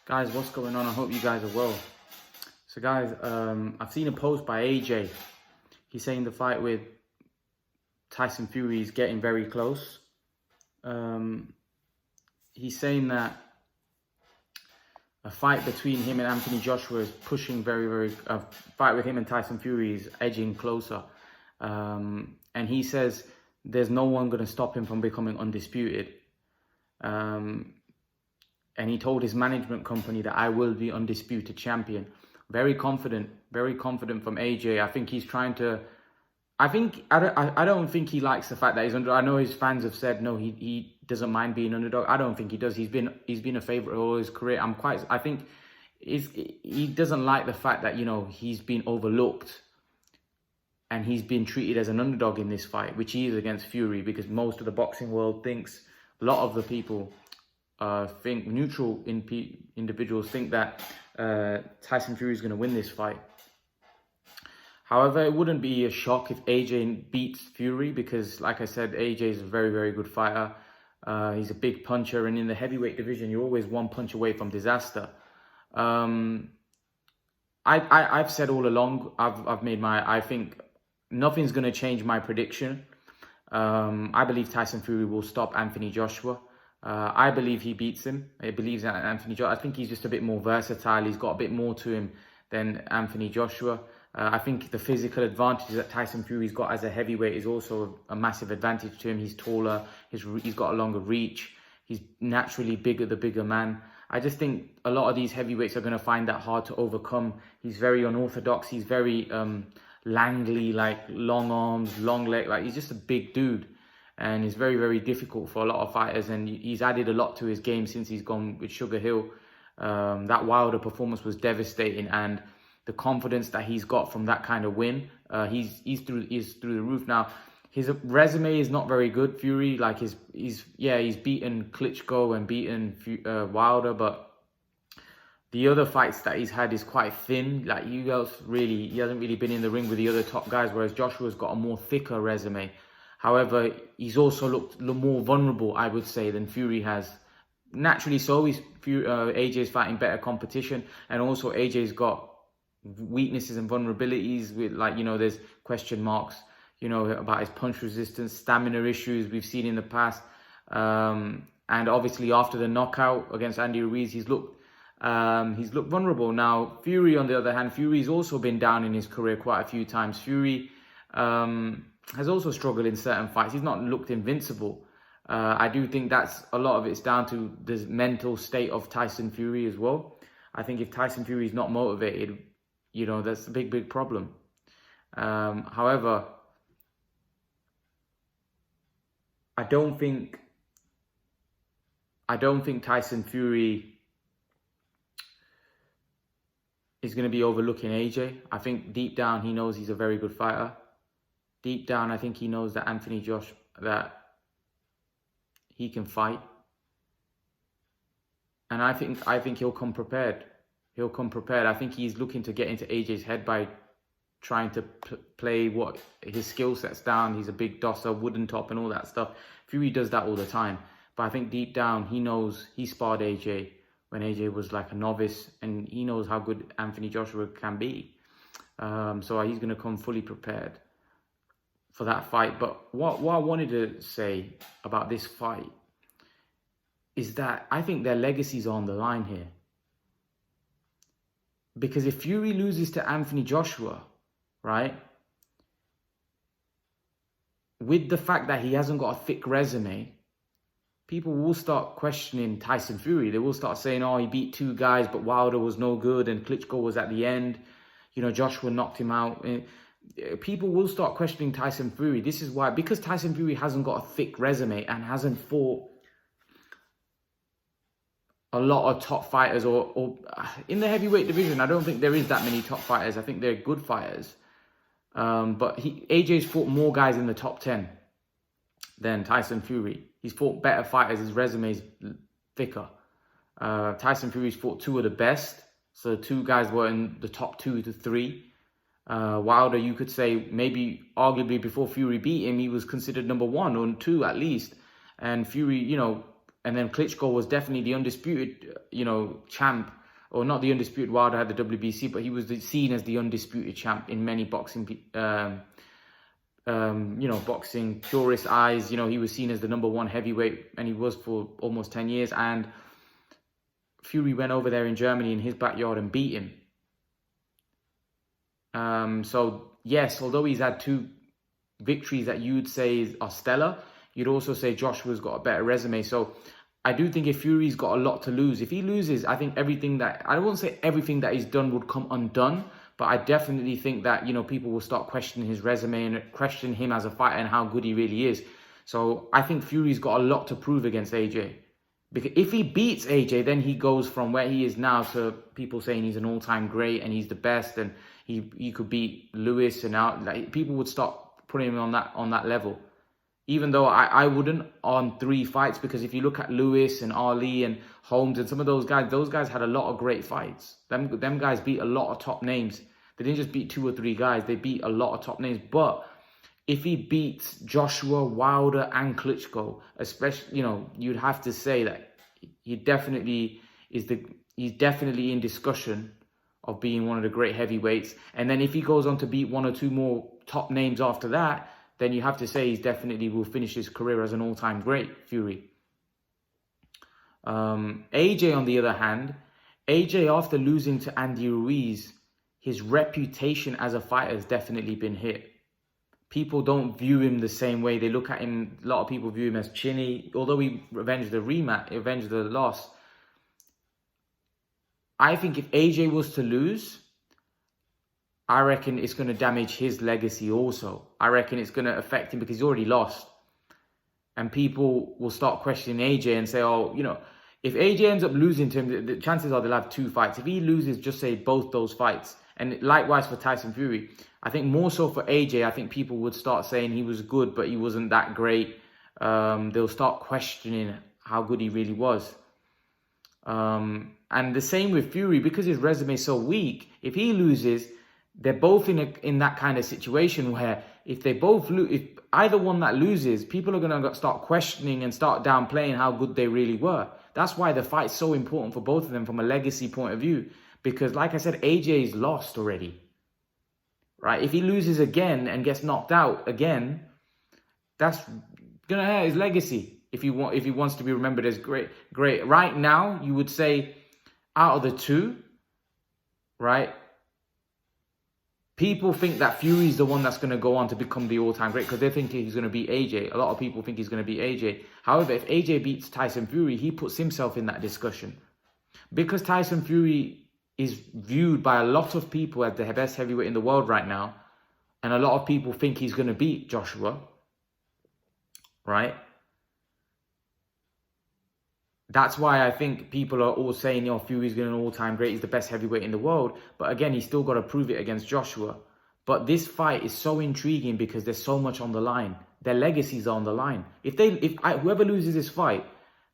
Guys, what's going on? I hope you guys are well. So guys, I've seen a post by AJ. He's saying the fight with Tyson Fury is getting very close. He's saying that a fight between him and Anthony Joshua is pushing a fight with him and Tyson Fury is edging closer. And he says there's no one going to stop him from becoming undisputed. And he told his management company that I will be undisputed champion. Very confident from AJ. I think he's trying to. I don't think he likes the fact that he's under. I know his fans have said no, he doesn't mind being underdog. I don't think he does. He's been a favorite all his career. I think he doesn't like the fact that he's been overlooked and he's been treated as an underdog in this fight, which he is against Fury, because most of the boxing world thinks, a lot of the people think, neutral individuals think that Tyson Fury is going to win this fight. However, it wouldn't be a shock if AJ beats Fury, because, like I said, AJ is a very, very good fighter. He's a big puncher, and in the heavyweight division, you're always one punch away from disaster. I've said all along, I think nothing's going to change my prediction. I believe Tyson Fury will stop Anthony Joshua. I believe he beats him. I believe that Anthony Joshua. I think he's just a bit more versatile. He's got a bit more to him than Anthony Joshua. I think the physical advantage that Tyson Fury's got as a heavyweight is also a massive advantage to him. He's taller. He's got a longer reach. He's naturally the bigger man. I just think a lot of these heavyweights are going to find that hard to overcome. He's very unorthodox. He's very Langley, like long arms, long leg. Like, he's just a big dude. And it's very, very difficult for a lot of fighters. And he's added a lot to his game since he's gone with Sugar Hill. That Wilder performance was devastating. And the confidence that he's got from that kind of win, he's through the roof now. His resume is not very good. Fury, like, he's beaten Klitschko and beaten Wilder, but the other fights that he's had is quite thin. Like, he hasn't really been in the ring with the other top guys, whereas Joshua's got a more thicker resume. However, he's also looked more vulnerable, I would say, than Fury has. Naturally so, AJ's fighting better competition, and also AJ's got weaknesses and vulnerabilities with, like, there's question marks, about his punch resistance, stamina issues we've seen in the past. And obviously after the knockout against Andy Ruiz, he's looked vulnerable. Now, Fury, on the other hand, Fury's also been down in his career quite a few times. Fury has also struggled in certain fights. He's not looked invincible. I do think that's a lot of it's down to the mental state of Tyson Fury as well. I think if Tyson Fury is not motivated, that's a big, big problem. However, I don't think Tyson Fury is going to be overlooking AJ. I think deep down he knows he's a very good fighter. Deep down, I think he knows that Anthony Joshua, that he can fight. And I think he'll come prepared. He'll come prepared. I think he's looking to get into AJ's head by trying to play what his skill set's down. He's a big dosser, wooden top and all that stuff. Fury does that all the time. But I think deep down he knows he sparred AJ when AJ was like a novice, and he knows how good Anthony Joshua can be. So he's going to come fully prepared for that fight. But what I wanted to say about this fight is that I think their legacies are on the line here. Because if Fury loses to Anthony Joshua, right, with the fact that he hasn't got a thick resume, people will start questioning Tyson Fury. They will start saying, oh, he beat two guys, but Wilder was no good and Klitschko was at the end. Joshua knocked him out. People will start questioning Tyson Fury. This is why, because Tyson Fury hasn't got a thick resume and hasn't fought a lot of top fighters, or in the heavyweight division, I don't think there is that many top fighters. I think they're good fighters. But AJ's fought more guys in the top 10 than Tyson Fury. He's fought better fighters. His resume's thicker. Tyson Fury's fought two of the best. So two guys were in the top 2 to 3. Wilder, you could say, maybe arguably before Fury beat him, he was considered number 1 or 2 at least. And Fury, and then Klitschko was definitely the undisputed, champ or not the undisputed Wilder had the WBC, but he was seen as the undisputed champ in many boxing, boxing purist eyes. He was seen as the #1 heavyweight, and he was for almost 10 years. And Fury went over there in Germany in his backyard and beat him. So yes, although he's had 2 victories that you'd say are stellar, you'd also say Joshua's got a better resume. So I do think if Fury's got a lot to lose, if he loses, I think I won't say everything that he's done would come undone, but I definitely think that, people will start questioning his resume and question him as a fighter and how good he really is. So I think Fury's got a lot to prove against AJ. Because if he beats AJ, then he goes from where he is now to people saying he's an all-time great and he's the best and he could beat Lewis, and people would start putting him on that level. Even though I wouldn't on 3 fights, because if you look at Lewis and Ali and Holmes and some of those guys had a lot of great fights. Them guys beat a lot of top names. They didn't just beat 2 or 3 guys. They beat a lot of top names. But if he beats Joshua, Wilder and Klitschko, especially, you'd have to say that he's definitely in discussion of being one of the great heavyweights. And then if he goes on to beat 1 or 2 more top names after that, then you have to say he's definitely will finish his career as an all-time great, Fury. AJ, on the other hand, AJ, after losing to Andy Ruiz, his reputation as a fighter has definitely been hit. People don't view him the same way. They look at him, a lot of people view him as chinny, although he avenged the loss. I think if AJ was to lose, I reckon it's going to damage his legacy also. I reckon it's going to affect him because he's already lost. And people will start questioning AJ and say, if AJ ends up losing to him, the chances are they'll have 2 fights. If he loses, just say both those fights. And likewise for Tyson Fury. I think more so for AJ, I think people would start saying he was good, but he wasn't that great. They'll start questioning how good he really was. And the same with Fury, because his resume is so weak. If he loses, they're both in that kind of situation where if either one that loses, people are going to start questioning and start downplaying how good they really were. That's why the fight's so important for both of them from a legacy point of view. Because like I said, AJ's lost already. Right? If he loses again and gets knocked out again, that's going to hurt his legacy. If he wants to be remembered as great. Right now, you would say out of the 2, right? People think that Fury's the one that's going to go on to become the all-time great because they think he's going to beat AJ. A lot of people think he's going to beat AJ. However, if AJ beats Tyson Fury, he puts himself in that discussion. Because Tyson Fury is viewed by a lot of people as the best heavyweight in the world right now, and a lot of people think he's going to beat Joshua, right? That's why I think people are all saying, Fury's going to be an all-time great. He's the best heavyweight in the world. But again, he's still got to prove it against Joshua. But this fight is so intriguing because there's so much on the line. Their legacies are on the line. Whoever loses this fight,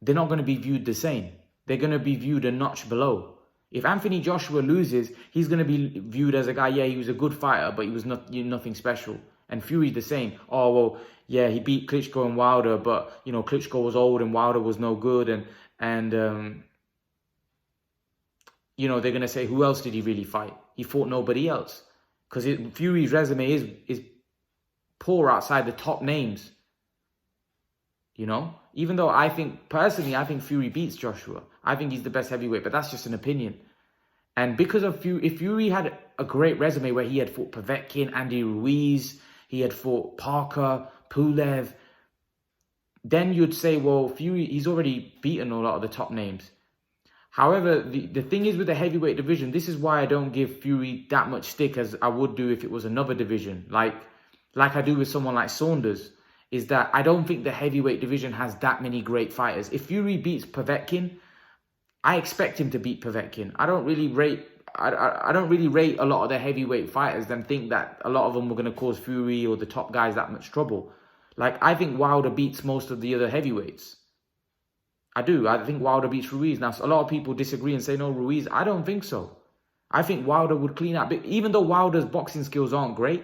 they're not going to be viewed the same. They're going to be viewed a notch below. If Anthony Joshua loses, he's going to be viewed as a guy, he was a good fighter, but he was nothing special. And Fury's the same. He beat Klitschko and Wilder, but, Klitschko was old and Wilder was no good. And they're going to say, who else did he really fight? He fought nobody else. Because Fury's resume is poor outside the top names. Even though I think Fury beats Joshua. I think he's the best heavyweight, but that's just an opinion. And because of if Fury had a great resume where he had fought Povetkin, Andy Ruiz, he had fought Parker, Pulev, then you'd say, Fury, he's already beaten a lot of the top names. However, the thing is with the heavyweight division, this is why I don't give Fury that much stick as I would do if it was another division, like I do with someone like Saunders, is that I don't think the heavyweight division has that many great fighters. If Fury beats Povetkin, I expect him to beat Povetkin. I don't really rate a lot of the heavyweight fighters and think that a lot of them were going to cause Fury or the top guys that much trouble. I think Wilder beats most of the other heavyweights. I do. I think Wilder beats Ruiz. Now, a lot of people disagree and say, no, Ruiz. I don't think so. I think Wilder would clean up. Even though Wilder's boxing skills aren't great,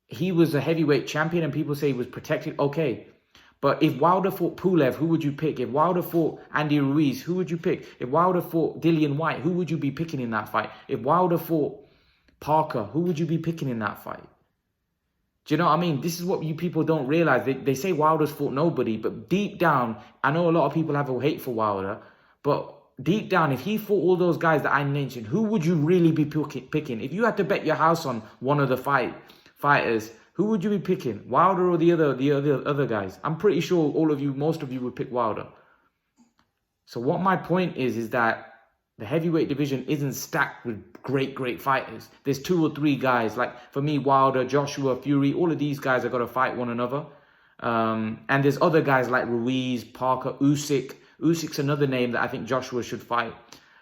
he was a heavyweight champion and people say he was protected. Okay. But if Wilder fought Pulev, who would you pick? If Wilder fought Andy Ruiz, who would you pick? If Wilder fought Dillian White, who would you be picking in that fight? If Wilder fought Parker, who would you be picking in that fight? Do you know what I mean? This is what you people don't realize. They say Wilder's fought nobody, but deep down, I know a lot of people have a hate for Wilder, but deep down, if he fought all those guys that I mentioned, who would you really be picking? If you had to bet your house on one of the fighters, who would you be picking? Wilder or the other guys? I'm pretty sure most of you would pick Wilder. So what my point is that the heavyweight division isn't stacked with great fighters. There's 2 or 3 guys. Like for me, Wilder, Joshua, Fury, all of these guys are going to fight one another. And there's other guys like Ruiz, Parker, Usyk. Usyk's another name that I think Joshua should fight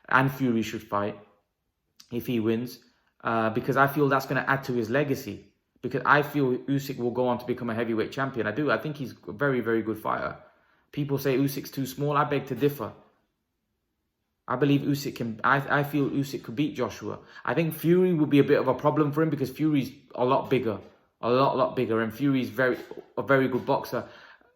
and Fury should fight if he wins. Because I feel that's going to add to his legacy. Because I feel Usyk will go on to become a heavyweight champion. I do. I think he's a very good fighter. People say Usyk's too small. I beg to differ. I believe Usyk can. I feel Usyk could beat Joshua. I think Fury will be a bit of a problem for him because Fury's a lot bigger, a lot bigger, and Fury's a very good boxer.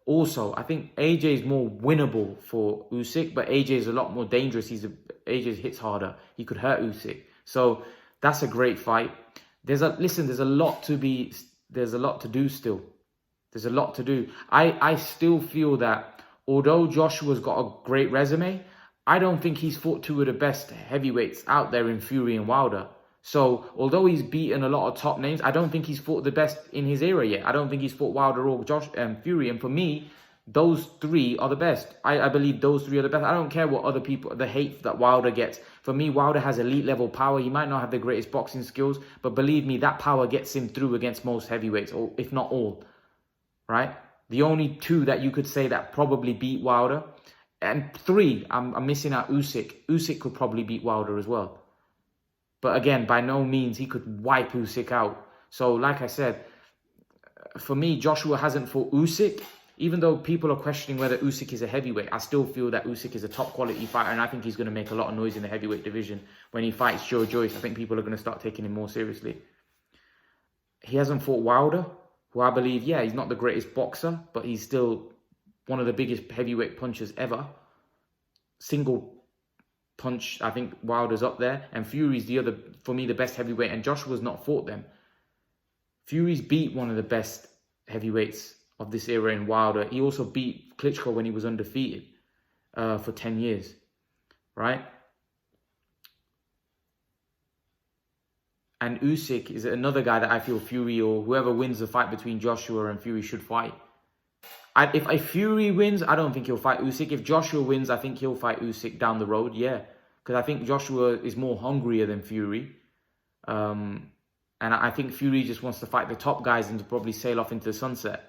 Also, I think AJ is more winnable for Usyk, but AJ is a lot more dangerous. AJ hits harder. He could hurt Usyk. So that's a great fight. There's a lot to do still. There's a lot to do. I still feel that although Joshua's got a great resume, I don't think he's fought 2 of the best heavyweights out there in Fury and Wilder. So, although he's beaten a lot of top names, I don't think he's fought the best in his era yet. I don't think he's fought Wilder or Fury. And for me, those 3 are the best. I believe those 3 are the best. I don't care what other people, the hate that Wilder gets. For me, Wilder has elite level power. He might not have the greatest boxing skills, but believe me, that power gets him through against most heavyweights, or if not all. Right? The only 2 that you could say that probably beat Wilder. And 3, I'm missing out Usyk. Usyk could probably beat Wilder as well. But again, by no means he could wipe Usyk out. So like I said, for me, Joshua hasn't fought Usyk. Even though people are questioning whether Usyk is a heavyweight, I still feel that Usyk is a top quality fighter. And I think he's going to make a lot of noise in the heavyweight division. When he fights Joe Joyce, I think people are going to start taking him more seriously. He hasn't fought Wilder, who I believe, yeah, he's not the greatest boxer, but he's still one of the biggest heavyweight punchers ever. Single punch, I think Wilder's up there. And Fury's for me, the best heavyweight. And Joshua's not fought them. Fury's beat one of the best heavyweights of this era in Wilder. He also beat Klitschko when he was undefeated for 10 years. Right? And Usyk is another guy that I feel Fury or whoever wins the fight between Joshua and Fury should fight. If Fury wins, I don't think he'll fight Usyk. If Joshua wins, I think he'll fight Usyk down the road, yeah. Because I think Joshua is more hungrier than Fury. And I think Fury just wants to fight the top guys and to probably sail off into the sunset.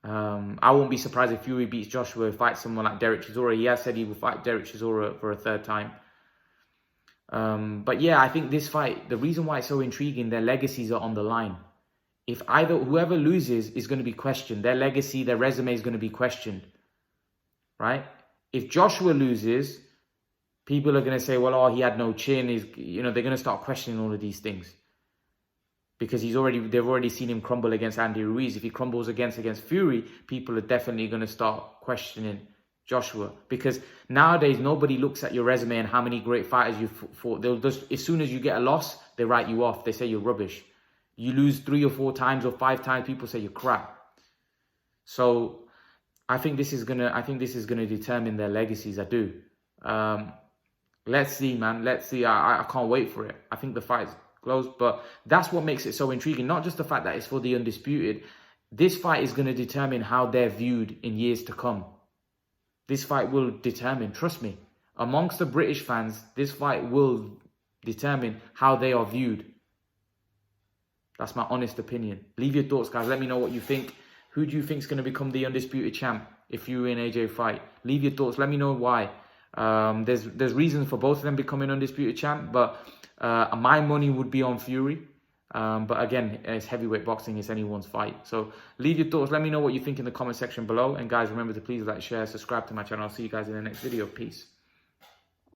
I won't be surprised if Fury beats Joshua, fights someone like Derek Chisora. He has said he will fight Derek Chisora for a 3rd time. But yeah, I think this fight, the reason why it's so intriguing, their legacies are on the line. If whoever loses is going to be questioned, their legacy, their resume is going to be questioned, right? If Joshua loses, people are going to say, well, oh, he had no chin. They're going to start questioning all of these things because they've already seen him crumble against Andy Ruiz. If he crumbles against Fury, people are definitely going to start questioning Joshua because nowadays nobody looks at your resume and how many great fighters you've fought. They'll just, as soon as you get a loss, they write you off. They say you're rubbish. You lose 3 or 4 times or 5 times, people say you're crap. So I think this is gonna determine their legacies. I do. Let's see, man. Let's see. I can't wait for it. I think the fight's close, but that's what makes it so intriguing. Not just the fact that it's for the undisputed. This fight is going to determine how they're viewed in years to come. This fight will determine, trust me, amongst the British fans, this fight will determine how they are viewed. That's my honest opinion. Leave your thoughts, guys. Let me know what you think. Who do you think is going to become the undisputed champ if Fury and AJ fight? Leave your thoughts. Let me know why. There's reasons for both of them becoming undisputed champ, but my money would be on Fury. But again, it's heavyweight boxing. It's anyone's fight. So leave your thoughts. Let me know what you think in the comment section below. And guys, remember to please like, share, subscribe to my channel. I'll see you guys in the next video. Peace.